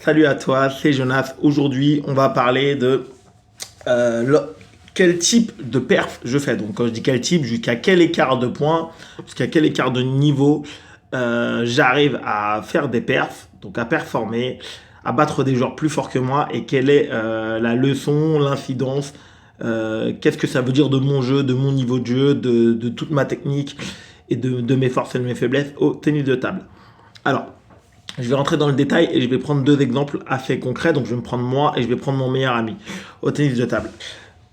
Salut à toi, c'est Jonas. Aujourd'hui, on va parler de quel type de perf je fais. Donc, quand je dis quel type, jusqu'à quel écart de points, jusqu'à quel écart de niveau j'arrive à faire des perfs, donc à performer, à battre des joueurs plus forts que moi et quelle est la leçon, l'incidence, qu'est-ce que ça veut dire de mon jeu, de mon niveau de jeu, de toute ma technique et de mes forces et de mes faiblesses au tennis de table. Alors, je vais rentrer dans le détail et je vais prendre deux exemples assez concrets. Donc, je vais me prendre moi et je vais prendre mon meilleur ami au tennis de table.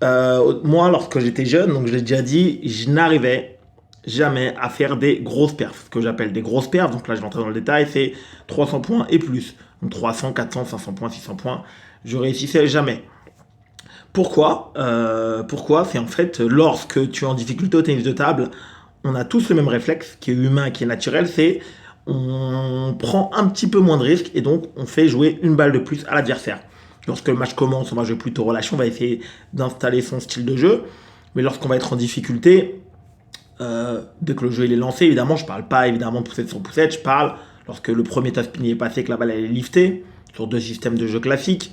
Moi, lorsque j'étais jeune, donc je l'ai déjà dit, je n'arrivais jamais à faire des grosses perfs. Ce que j'appelle des grosses perfs, donc là, je vais rentrer dans le détail, c'est 300 points et plus. Donc, 300, 400, 500 points, 600 points. Je réussissais jamais. Pourquoi C'est en fait, lorsque tu es en difficulté au tennis de table, on a tous le même réflexe, qui est humain, qui est naturel, c'est on prend un petit peu moins de risques et donc on fait jouer une balle de plus à l'adversaire. Lorsque le match commence, on va jouer plutôt relâché, on va essayer d'installer son style de jeu. Mais lorsqu'on va être en difficulté, dès que le jeu il est lancé, évidemment, je ne parle pas évidemment de poussette sur poussette, je parle lorsque le premier taspin est passé, que la balle elle est liftée, sur deux systèmes de jeu classiques.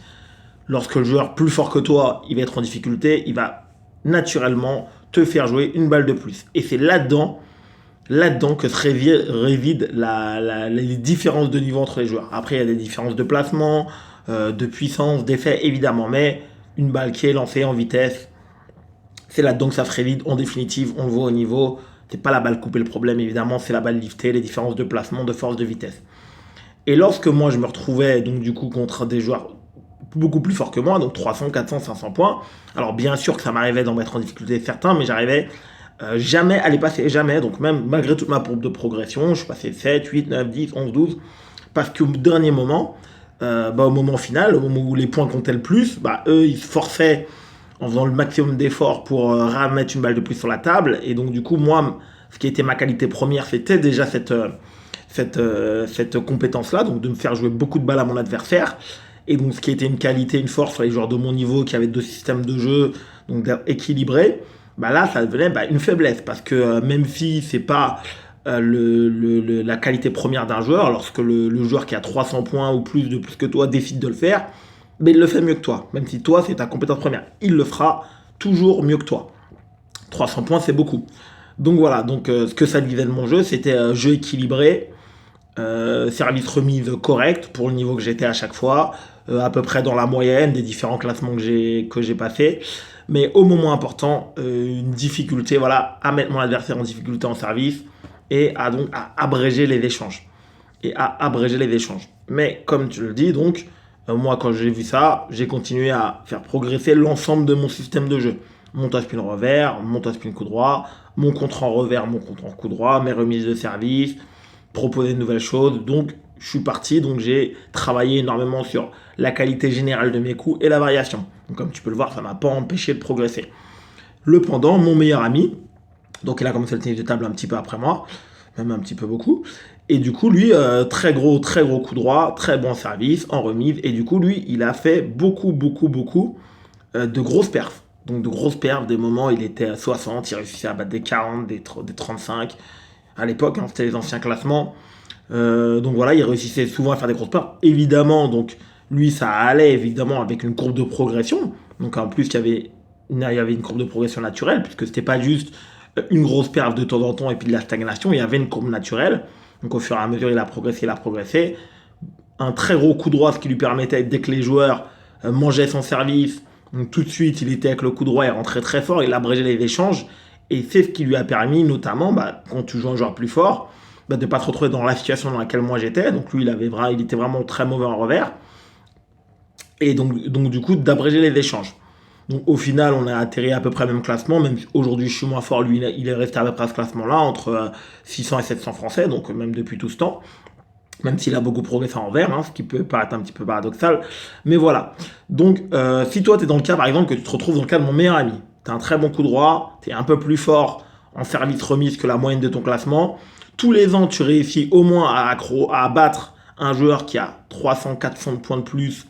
Lorsque le joueur plus fort que toi, il va être en difficulté, il va naturellement te faire jouer une balle de plus. Et c'est là-dedans que se réside les différences de niveau entre les joueurs. Après, il y a des différences de placement, de puissance, d'effet, évidemment. Mais une balle qui est lancée en vitesse, c'est là-dedans que ça se réside. En définitive, on le voit au niveau. C'est pas la balle coupée le problème, évidemment. C'est la balle liftée, les différences de placement, de force, de vitesse. Et lorsque moi, je me retrouvais donc du coup contre des joueurs beaucoup plus forts que moi, donc 300, 400, 500 points. Alors bien sûr que ça m'arrivait d'en mettre en difficulté certains, mais j'arrivais jamais à les passer, jamais. Donc même malgré toute ma courbe de progression, je suis passé 7, 8, 9, 10, 11, 12. Parce qu'au dernier moment, au moment final, au moment où les points comptaient le plus, eux, ils se forçaient en faisant le maximum d'efforts pour remettre une balle de plus sur la table. Et donc du coup, moi, ce qui était ma qualité première, c'était déjà cette compétence-là, donc de me faire jouer beaucoup de balles à mon adversaire. Et donc ce qui était une qualité, une force sur les joueurs de mon niveau qui avaient deux systèmes de jeu donc équilibrés, là ça devenait une faiblesse parce que même si c'est pas la qualité première d'un joueur, lorsque le joueur qui a 300 points ou plus de plus que toi décide de le faire, mais il le fait mieux que toi. Même si toi c'est ta compétence première, il le fera toujours mieux que toi. 300 points c'est beaucoup. Donc voilà, ce que ça disait de mon jeu, c'était jeu équilibré, service remise correct pour le niveau que j'étais à chaque fois, à peu près dans la moyenne des différents classements que j'ai passés. Mais au moment important, une difficulté, voilà, à mettre mon adversaire en difficulté en service et donc à abréger les échanges. Mais comme tu le dis, donc, moi quand j'ai vu ça, j'ai continué à faire progresser l'ensemble de mon système de jeu. Mon top-spin revers, mon top-spin coup droit, mon contre en revers, mon contre en coup droit, mes remises de service, proposer de nouvelles choses. Donc, je suis parti, donc j'ai travaillé énormément sur la qualité générale de mes coups et la variation. Donc, comme tu peux le voir, ça ne m'a pas empêché de progresser. Le pendant, mon meilleur ami, donc il a commencé le tennis de table un petit peu après moi, même un petit peu beaucoup. Et du coup, lui, très gros coup droit, très bon service en remise. Et du coup, lui, il a fait beaucoup de grosses perfs. Donc de grosses perfs, des moments où il était à 60, il réussissait à battre des 40, des 35. À l'époque, c'était les anciens classements. Donc voilà, il réussissait souvent à faire des grosses perfs. Évidemment, donc lui, ça allait évidemment avec une courbe de progression. Donc en plus, il y avait une courbe de progression naturelle, puisque c'était pas juste une grosse perf de temps en temps et puis de la stagnation, il y avait une courbe naturelle. Donc au fur et à mesure, il a progressé. Un très gros coup droit, ce qui lui permettait, dès que les joueurs mangeaient son service, donc tout de suite, il était avec le coup droit, il rentrait très fort, il abrégeait les échanges. Et c'est ce qui lui a permis, notamment, quand tu joues un joueur plus fort, de ne pas se retrouver dans la situation dans laquelle moi j'étais. Donc lui, il était vraiment très mauvais en revers. Et donc du coup, d'abréger les échanges. Donc au final, on a atterri à peu près le même classement, même si aujourd'hui je suis moins fort, lui il est resté à peu près à ce classement-là, entre 600 et 700 français, donc même depuis tout ce temps, même s'il a beaucoup progressé en vert, ce qui peut paraître un petit peu paradoxal, mais voilà. Donc si toi tu es dans le cas par exemple que tu te retrouves dans le cas de mon meilleur ami, tu as un très bon coup droit, tu es un peu plus fort en service remise que la moyenne de ton classement, tous les ans tu réussis au moins à battre un joueur qui a 300, 400 points de plus,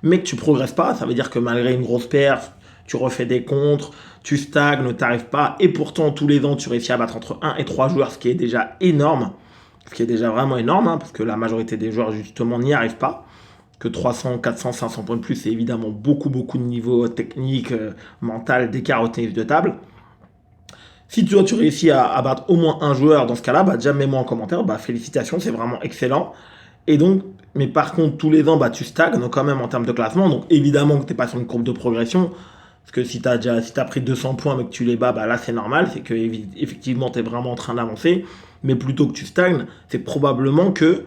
mais que tu progresses pas, ça veut dire que malgré une grosse perf, tu refais des contres, tu stagnes, tu n'arrives pas, et pourtant tous les ans tu réussis à battre entre 1 et 3 joueurs, ce qui est déjà énorme, ce qui est déjà vraiment énorme, parce que la majorité des joueurs justement n'y arrivent pas. que 300, 400, 500 points de plus. C'est évidemment beaucoup, beaucoup de niveau technique, mental, d'écart au tennis de table. Si toi, tu réussis à battre au moins un joueur dans ce cas-là, bah, déjà mets-moi en commentaire. Bah, félicitations, c'est vraiment excellent. Et donc, mais par contre, tous les ans, bah, tu stagnes quand même en termes de classement. Donc, évidemment que tu n'es pas sur une courbe de progression. Parce que si tu as pris 200 points mais que tu les bats, bah, là, c'est normal. C'est que effectivement, tu es vraiment en train d'avancer. Mais plutôt que tu stagnes, c'est probablement que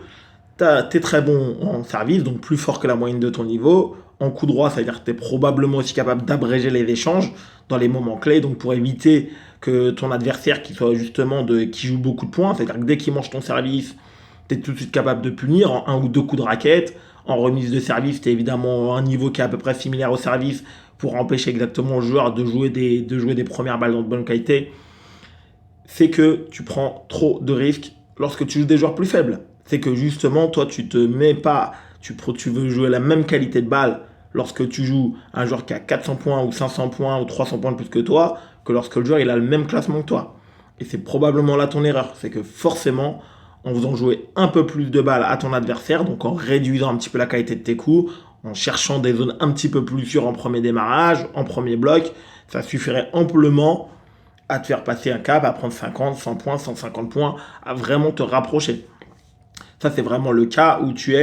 tu es très bon en service, donc plus fort que la moyenne de ton niveau. En coup droit, ça veut dire que tu es probablement aussi capable d'abréger les échanges dans les moments clés. Donc, pour éviter que ton adversaire qui soit justement qui joue beaucoup de points, c'est-à-dire que dès qu'il mange ton service, tu es tout de suite capable de punir en un ou deux coups de raquette. En remise de service, tu es évidemment à un niveau qui est à peu près similaire au service pour empêcher exactement le joueur de jouer des premières balles de bonne qualité. C'est que tu prends trop de risques lorsque tu joues des joueurs plus faibles. C'est que justement, toi, tu te mets pas, tu veux jouer la même qualité de balle lorsque tu joues un joueur qui a 400 points ou 500 points ou 300 points de plus que toi, que lorsque le joueur il a le même classement que toi. Et c'est probablement là ton erreur. C'est que forcément, en faisant jouer un peu plus de balles à ton adversaire, donc en réduisant un petit peu la qualité de tes coups, en cherchant des zones un petit peu plus sûres en premier démarrage, en premier bloc, ça suffirait amplement à te faire passer un cap, à prendre 50, 100 points, 150 points, à vraiment te rapprocher. Ça, c'est vraiment le cas où tu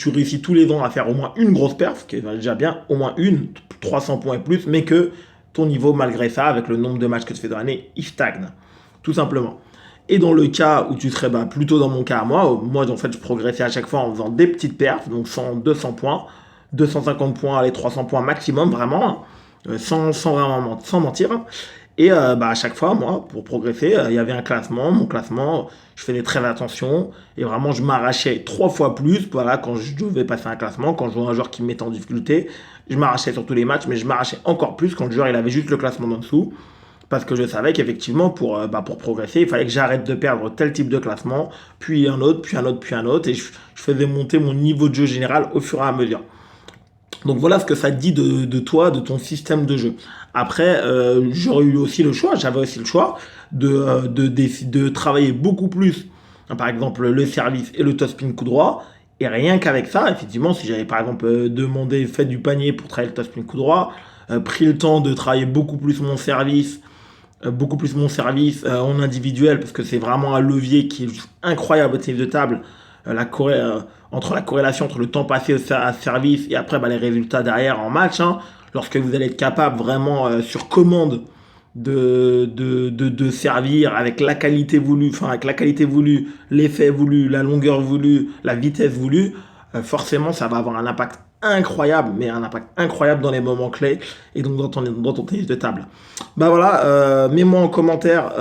réussis tous les ans à faire au moins une grosse perf, qui est déjà bien, au moins une, 300 points et plus, mais que ton niveau, malgré ça, avec le nombre de matchs que tu fais dans l'année, il stagne, tout simplement. Et dans le cas où tu serais plutôt dans mon cas à moi, en fait je progressais à chaque fois en faisant des petites perfs, donc 100, 200 points, 250 points, allez 300 points maximum vraiment, sans mentir. Et à chaque fois, moi, pour progresser, il y avait un classement. Mon classement, je faisais très attention. Et vraiment, je m'arrachais 3 fois plus. Voilà, quand je devais passer un classement, quand je jouais un joueur qui me mettait en difficulté, je m'arrachais sur tous les matchs, mais je m'arrachais encore plus quand le joueur il avait juste le classement en dessous. Parce que je savais qu'effectivement, pour progresser, il fallait que j'arrête de perdre tel type de classement, puis un autre, puis un autre, puis un autre. Et je faisais monter mon niveau de jeu général au fur et à mesure. Donc voilà ce que ça dit de toi, de ton système de jeu. Après, j'avais aussi le choix de travailler beaucoup plus, par exemple le service et le topspin coup droit. Et rien qu'avec ça, effectivement, si j'avais par exemple fait du panier pour travailler le topspin coup droit, pris le temps de travailler beaucoup plus mon service en individuel, parce que c'est vraiment un levier qui est juste incroyable au tennis de table. Entre la corrélation entre le temps passé à service et après les résultats derrière en match, hein, lorsque vous allez être capable vraiment sur commande de servir avec la qualité voulue, l'effet voulu, la longueur voulue, la vitesse voulue, forcément ça va avoir un impact incroyable, mais un impact incroyable dans les moments clés et donc dans ton tennis de table. Mets-moi en commentaire,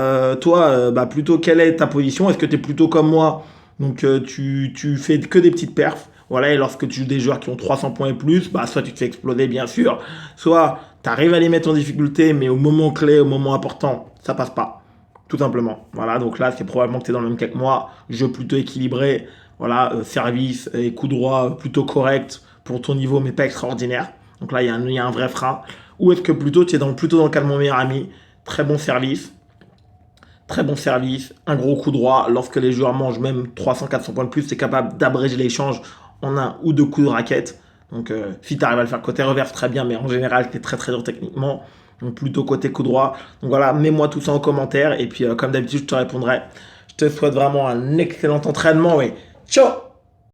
toi, plutôt quelle est ta position? Est-ce que tu es plutôt comme moi? Donc tu fais que des petites perfs. Voilà, et lorsque tu joues des joueurs qui ont 300 points et plus, soit tu te fais exploser bien sûr, soit tu arrives à les mettre en difficulté, mais au moment clé, au moment important, ça passe pas. Tout simplement. Voilà, donc là c'est probablement que tu es dans le même cas que moi, jeu plutôt équilibré, voilà, service et coup droit plutôt correct pour ton niveau, mais pas extraordinaire. Donc là il y a un vrai frein. Ou est-ce que plutôt tu es plutôt dans le cas de mon meilleur ami, très bon service, un gros coup droit. Lorsque les joueurs mangent même 300-400 points de plus, c'est capable d'abréger l'échange en un ou deux coups de raquette. Donc si tu arrives à le faire côté reverse, très bien, mais en général, tu es très très dur techniquement. Donc plutôt côté coup droit. Donc voilà, mets-moi tout ça en commentaire. Et puis comme d'habitude, je te répondrai. Je te souhaite vraiment un excellent entraînement. Oui. Ciao!